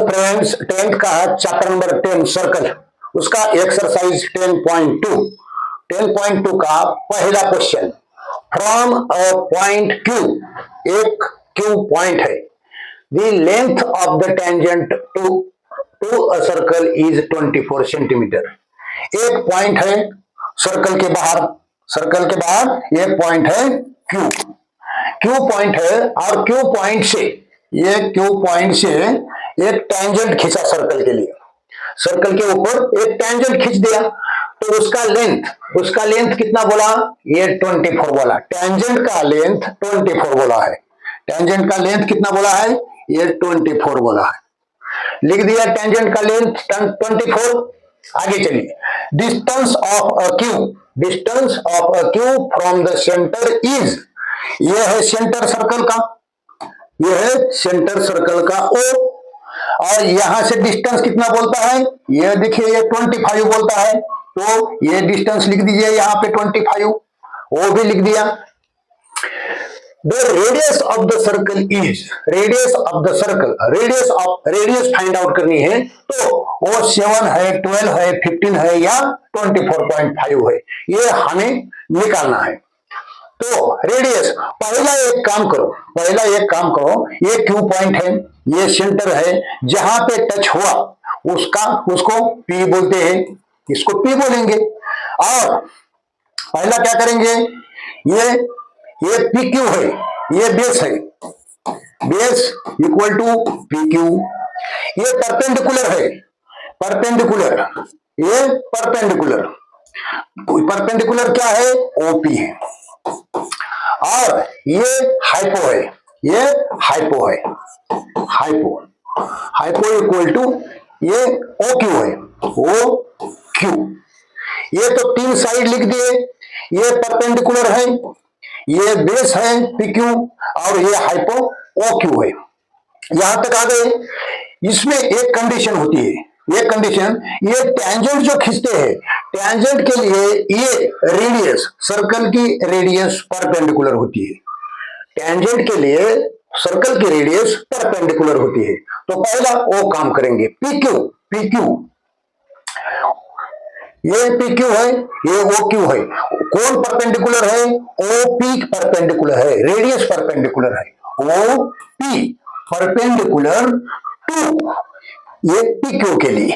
Hello friends, 10th का chapter number 10 circle, उसका exercise 10.2 का पहला question. From a point Q, एक Q पॉइंट है, the length of the tangent to a circle is 24 centimetre. एक point है circle के बाहर, एक पॉइंट है Q पॉइंट है, और Q पॉइंट से एक टेंजेंट खींचा सर्कल के लिए, सर्कल के ऊपर एक टेंजेंट खींच दिया, तो उसका लेंथ कितना बोला? ये 24 बोला। टेंजेंट का लेंथ 24 बोला है। टेंजेंट का लेंथ कितना बोला है? ये 24 बोला है। लिख दिया टेंजेंट का लेंथ 24। आगे चलिए। Distance of a Q from the centre is, ये है सेंटर सर्कल का, ये है सेंटर सर्कल का O, और यहां से डिस्टेंस कितना बोलता है? ये देखिए, ये 25 बोलता है, तो ये डिस्टेंस लिख दीजिए यहां पे 25, वो भी लिख दिया। The radius of the circle is, radius find out करनी है, तो वो 7 है, 12 है, 15 है या 24.5 है, ये हमें निकालना है। तो रेडियस, पहला एक काम करो, ये Q पॉइंट है, ये सेंटर है, जहां पे टच हुआ उसको P बोलते हैं, इसको P बोलेंगे। और पहला क्या करेंगे, ये PQ है, ये बेस है, बेस इक्वल टू PQ। ये परपेंडिकुलर है, ये परपेंडिकुलर क्या है? OP है। और ये हाइपो है, हाइपो इक्वल टू ये OQ है, OQ। ये तो तीन साइड लिख दिए, ये परपेंडिकुलर है, ये बेस है PQ, और ये हाइपो OQ है। यहां तक आ गए। इसमें एक कंडीशन होती है, ये टेंजेंट जो खींचते हैं, टेंजेंट के लिए ये रेडियस, सर्कल की रेडियस परपेंडिकुलर होती है। टेंजेंट के लिए सर्कल की रेडियस परपेंडिकुलर होती है। तो पहला वो काम करेंगे, PQ, ये PQ है, ये OQ है। कौन परपेंडिकुलर है? OP परपेंडिकुलर है, रेडियस परपेंडिकुलर है, OP परपेंडिकुलर टू ये PQ के लिए,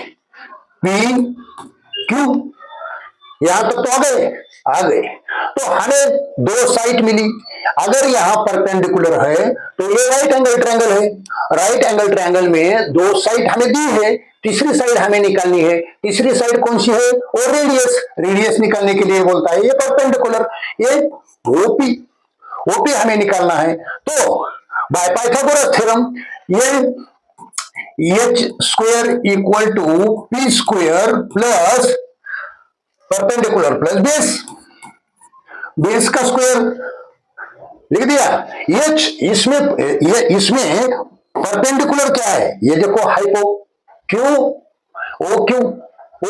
PQ। यहां तक तो आ गए। तो हमें दो साइड मिली। अगर यहां परपेंडिकुलर है तो ये राइट एंगल ट्रायंगल है, राइट एंगल ट्रायंगल में दो साइड हमें दी है, तीसरी साइड हमें निकालनी है। तीसरी साइड कौन सी है? और रेडियस निकालने के लिए बोलता है ये परपेंडिकुलर, ये OP हमें निकालना है। तो बाय पाइथागोरस थ्योरम ये H square equal to P square plus perpendicular plus base का स्क्वायर लिख दिया। इसमें परपेंडिकुलर क्या है? ये देखो, हाइपो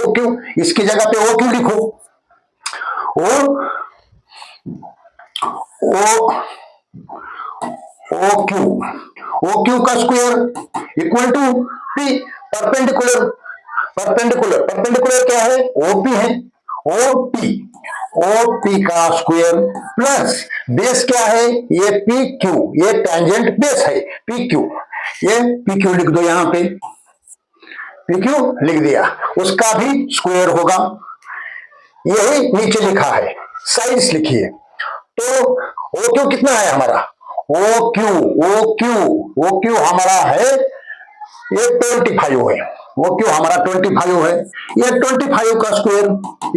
OQ, इसकी जगह पे OQ लिखो, OQ का square equal to P। Perpendicular क्या है? OP है, OP का स्क्वायर प्लस बेस क्या है? ये PQ, ये टेंजेंट बेस है PQ, ये PQ लिख दो, यहां पे PQ लिख दिया, उसका भी स्क्वायर होगा। यही नीचे लिखा है, साइज लिखिए। तो OQ कितना है हमारा? OQ हमारा है, ये 25 है, OQ हमारा 25 है। ये 25 का स्क्वायर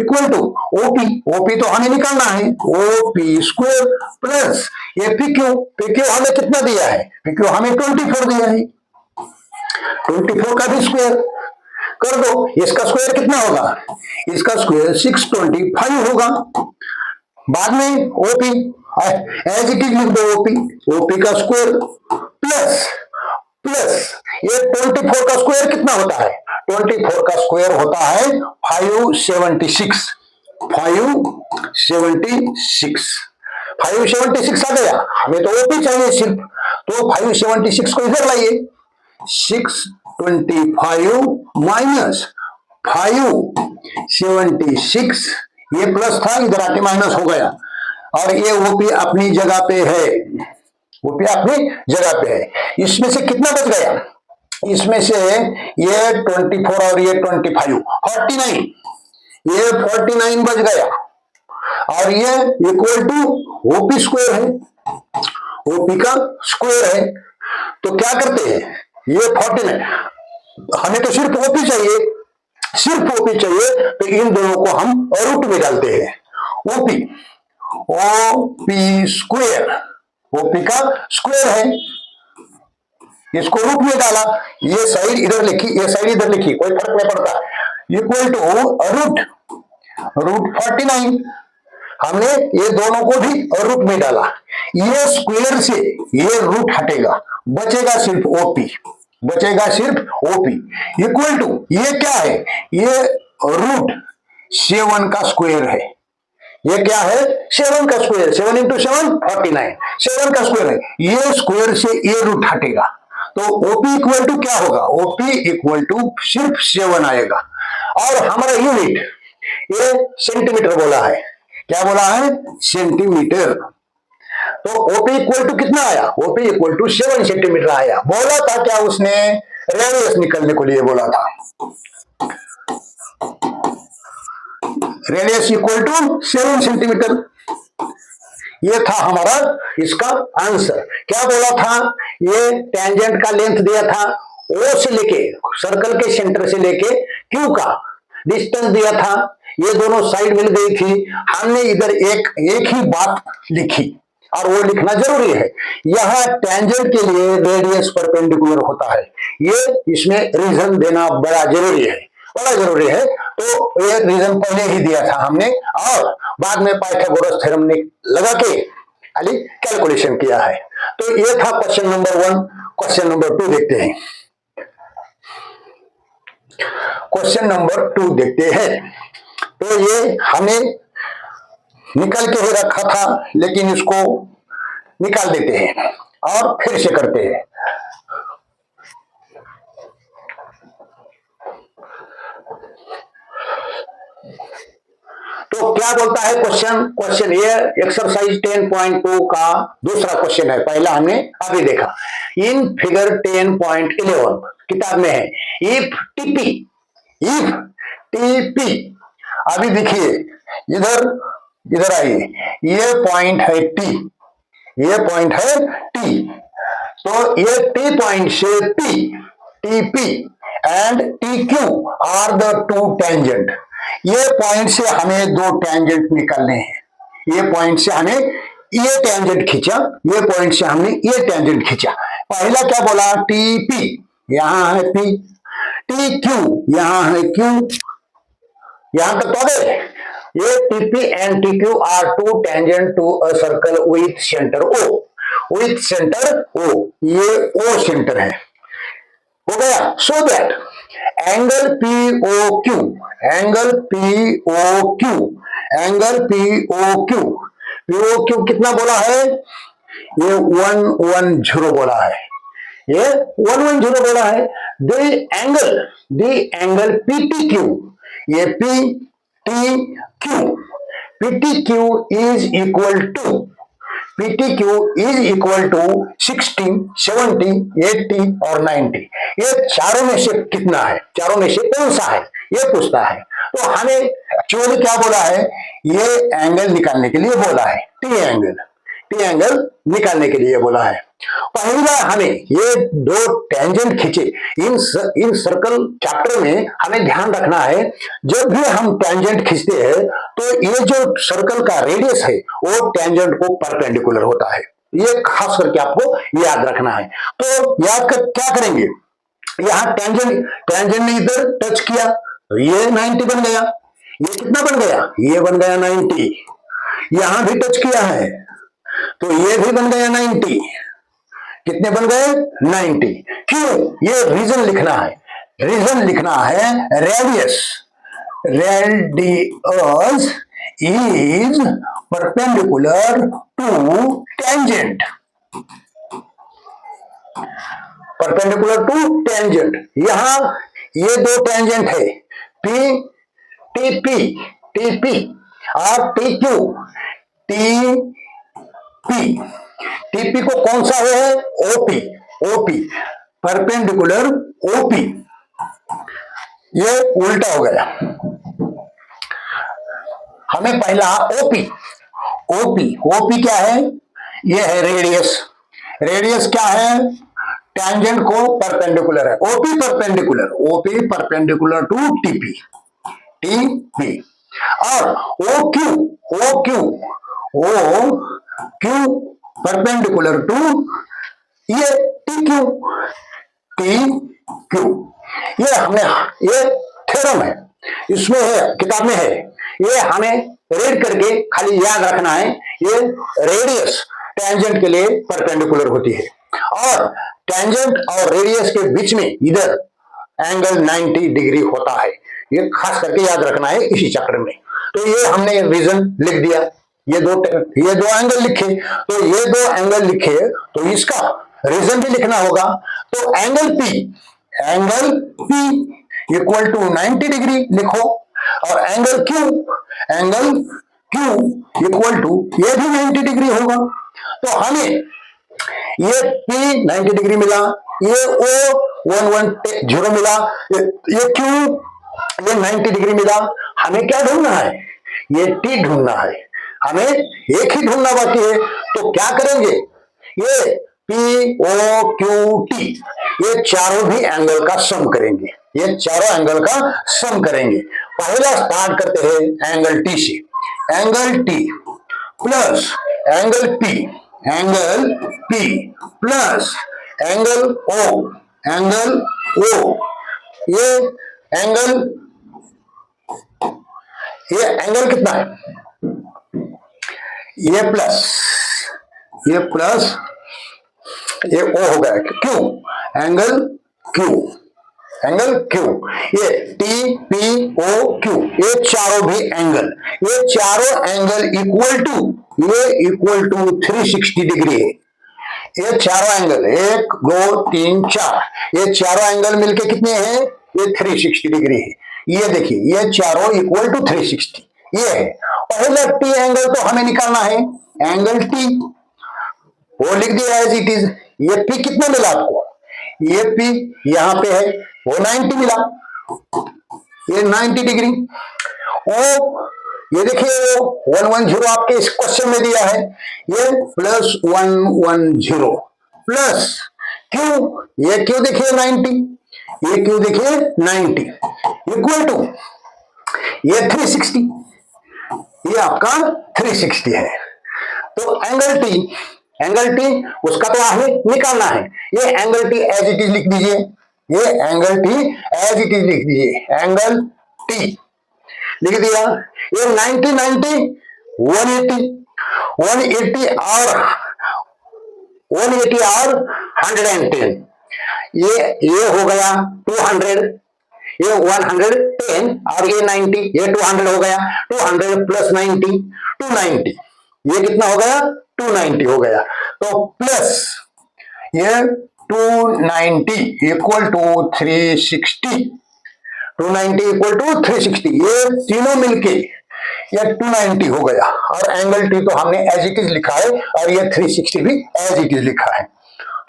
इक्वल टू OP तो हमें निकालना है, OP स्क्वायर प्लस ये PQ हमें कितना दिया है? PQ हमें 24 दिया है, 24 का भी स्क्वायर कर दो। इसका स्क्वायर कितना होगा? इसका स्क्वायर 625 होगा। बाद में OP एज इट इज लिख दो, OP का स्क्वायर प्लस ये 24 का स्क्वायर कितना होता है? 24 का स्क्वायर होता है 576। 576 आ गया। हमें तो OP चाहिए सिर्फ, तो 576 को इधर लाइए, 6 25 माइनस 576, ये प्लस था, इधर आके माइनस हो गया, और ये ओपी अपनी जगह पे है, ओपी अपनी जगह पे है। इसमें से कितना बच गया? इसमें से ये 24 और ये 25, 49, ये 49 बच गया, और ये इक्वल टू ओपी स्क्वायर है, ओपी का स्क्वायर है। तो क्या करते हैं, ये 49, हमें तो सिर्फ ओपी चाहिए, सिर्फ ओपी चाहिए, तो इन दोनों को हम रूट में डालते हैं। ओपी, ओपी स्क्वायर, ओपी का स्क्वायर है, इसको रूट में डाला, ये साइड इधर लिखी, ये साइड इधर लिखी, कोई फर्क नहीं पड़ता, इक्वल टू रूट 49, हमने ये दोनों को भी रूट में डाला, ये स्क्वायर से ये रूट हटेगा, बचेगा सिर्फ ओपी, बचेगा सिर्फ ओपी, इक्वल टू ये क्या है, ये रूट 7 का स्क्वायर है, ये क्या है, 7 का स्क्वायर, 7 इंटू 7 49, 7 का स्क्वायर है, ये स्क्वायर से ये रूट हटेगा, तो ओपी इक्वल टू क्या होगा, ओपी इक्वल टू सिर्फ 7 आएगा। और हमारा यूनिट ये सेंटीमीटर बोला है, क्या बोला है, सेंटीमीटर। तो ओपी इक्वल टू कितना आया, ओपी इक्वल टू 7 सेंटीमीटर आया। बोला था क्या उसने, रेडियस निकलने को लिए बोला था, रेडियस इक्वल टू 7 सेंटीमीटर, ये था हमारा इसका आंसर। क्या बोला था, ये टेंजेंट का लेंथ दिया था, ओ से लेके सर्कल के सेंटर से लेके क्यू का डिस्टेंस दिया था, ये दोनों साइड मिल गई थी, हमने इधर एक ही बात लिखी, और वो लिखना जरूरी है, यह टेंजेंट के लिए रेडियस परपेंडिकुलर होता है, ये इसमें रीजन देना बड़ा जरूरी है, बड़ा जरूरी है। तो ये रीजन पहले ही दिया था हमने, और बाद में पाइथागोरस थ्योरम ने लगा के खाली कैलकुलेशन किया है। तो ये था क्वेश्चन नंबर 1। क्वेश्चन नंबर 2 देखते हैं, क्वेश्चन नंबर 2 देखते हैं। तो ये हमें निकल के ही रखा था, लेकिन इसको निकाल देते हैं और फिर से करते हैं। तो क्या बोलता है क्वेश्चन ये एक्सरसाइज 10.2 का दूसरा क्वेश्चन है, पहला हमने अभी देखा। इन फिगर 10.11 किताब में है, इफ टीपी, अभी देखिए इधर आइए, ये पॉइंट है टी, ये पॉइंट है टी, तो ये टी पॉइंट से TP and T Q are the two tangent, ये पॉइंट से हमें दो टेंजेंट निकालने हैं, ये पॉइंट से हमें ये टेंजेंट खींचा, ये पॉइंट से हमने ये टेंजेंट खींचा। पहला क्या बोला, टीपी, यहां है पी, टी क्यू, यहां है क्यू, यहां तक तो गए। ये TP and T Q are two tangent to a circle with centre O, with centre O, ये ओ सेंटर है, हो गया। So that angle POQ, angle POQ, angle POQ कितना बोला है, ये 110 बोला है, ये 110 बोला है। द एंगल PTQ, ये PTQ is equal to, PTQ is equal to 60, 70, 80 और 90, ये चारों में से कितना है, चारों में से कौन सा है, ये पूछता है। तो हमें एक्चुअली क्या बोला है, ये एंगल निकालने के लिए बोला है, टी एंगल निकालने के लिए बोला है। पहला हमें ये दो टेंजेंट खींचे, इन सर्कल चैप्टर में हमें ध्यान रखना है, जब भी हम टेंजेंट खींचते हैं तो ये जो सर्कल का रेडियस है वो टेंजेंट को परपेंडिकुलर होता है, ये खास करके आपको याद रखना है। तो याद कर क्या करेंगे, यहां टेंजेंट ने इधर टच किया, ये 90 बन गया, ये कितना बन गया, ये बन गया 90, यहां भी टच किया है तो ये भी बन गया 90, कितने बन गए 90। क्यों, ये रीजन लिखना है, radius is perpendicular to tangent, perpendicular to tangent. यहां ये दो टेंजेंट है, P T P, T P और T Q, T P. TP को कौन सा है? OP, OP perpendicular OP. ये उल्टा हो गया। हमें पहला ओपी, ओपी, ओपी क्या है? ये है रेडियस। रेडियस क्या है? टेंजेंट को परपेंडिकुलर है। OP perpendicular, OP perpendicular to TP, TP. और O Q, O Q, O Q perpendicular to ये टी क्यू, टी क्यू। ये हमने, ये थ्योरम है, इसमें है, किताब में है। ये हमें रीड करके खाली याद रखना है। ये रेडियस टेंजेंट के लिए परपेंडिकुलर होती है और टेंजेंट और रेडियस के बीच में इधर एंगल 90 डिग्री होता है। ये खास करके याद रखना है इसी चक्र में। तो ये हमने रीजन लिख दिया। ये दो एंगल लिखे, तो ये दो एंगल लिखे तो इसका रीजन भी लिखना होगा। तो angle P, angle P equal to 90 degree लिखो। और angle Q, angle Q equal to ये भी 90 डिग्री होगा। तो हमें ये P 90 डिग्री मिला, ये O 110 मिला, ये Q ये 90 डिग्री मिला। हमें क्या ढूंढना है? ये T ढूंढना है। हमें एक ही ढूंढना बाकी है। तो क्या करेंगे? ये P O Q T ये चारों भी एंगल का सम करेंगे। ये चारों एंगल का सम करेंगे। पहला स्टार्ट करते हैं एंगल T से। Angle T plus angle P, angle P plus angle O, angle O। ये एंगल, ये एंगल कितना है? ये प्लस, ये प्लस, ये O हो गया। क्यों? Angle Q, angle Q। ये T P O Q ये चारों भी एंगल, ये चारों एंगल इक्वल टू, ये इक्वल टू 360 डिग्री है। ये चारों एंगल 1 2 3 4, ये चारों एंगल मिलके कितने हैं? ये 360 डिग्री है। ये देखिए, ये चारों इक्वल टू 360 ये है। पहला टी एंगल तो हमें निकालना है, एंगल टी वो लिख दिया एज इट इज। ये पी कितना मिला आपको? ये पी यहां पे है, वो 90 मिला, ये 90 डिग्री। ओ ये देखिए वो 110 आपके इस क्वेश्चन में दिया है, ये प्लस 110 प्लस क्यू, ये क्यू देखिए 90, ये क्यू देखिए 90 इक्वल टू ये 360, ये आपका 360 है। तो एंगल टी, एंगल टी उसका तो हमें निकालना है। ये angle T as it is लिख दीजिए, ये angle T as it is लिख दीजिए, एंगल टी लिख दिया। ये 90 90 180, 180 और 180 और 110, ये हो गया 200, ये 110 और ये 90, ये 200 हो गया। 200 प्लस 90 290, ये कितना हो गया? 290 हो गया। तो प्लस ये 290 इक्वल टू 360, 290 इक्वल टू 360, ये तीनों मिलके ये 290 हो गया। और एंगल टी तो हमने एज इट इज लिखा है और ये 360 भी एज इट इज लिखा है।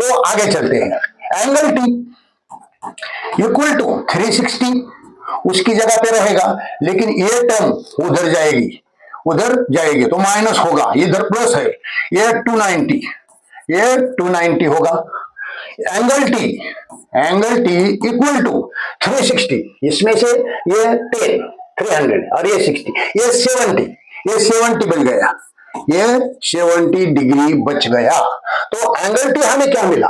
तो आगे चलते हैं। एंगल टी इक्वल टू 360 उसकी जगह पे रहेगा, लेकिन ये टर्म उधर जाएगी, उधर जाएगी तो माइनस होगा, इधर प्लस है, ये 290, ये 290 होगा। एंगल टी इक्वल टू 360, इसमें से ये 10 300 और ये 60, ये 70, ये 70 बन गया, ये 70 डिग्री बच गया। तो एंगल टी हमें क्या मिला?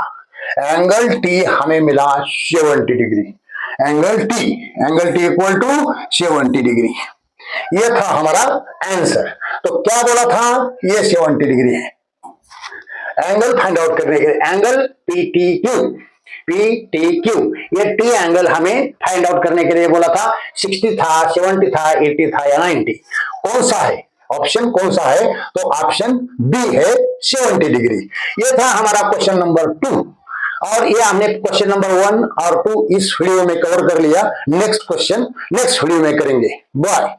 एंगल टी हमें मिला 70 degree. Angle T equal to 70 degree. ये था हमारा आंसर। तो क्या बोला था? ये 70 डिग्री है। एंगल फाइंड आउट करने के लिए एंगल PTQ, ये टी एंगल हमें फाइंड आउट करने के लिए बोला था। 60 था, 70 था, 80 था या 90, कौन सा है? ऑप्शन कौन सा है? तो ऑप्शन बी है 70 डिग्री। ये था हमारा क्वेश्चन नंबर 2। और ये हमने क्वेश्चन नंबर 1 और 2 इस वीडियो में कवर कर लिया। नेक्स्ट क्वेश्चन नेक्स्ट वीडियो में करेंगे। बाय।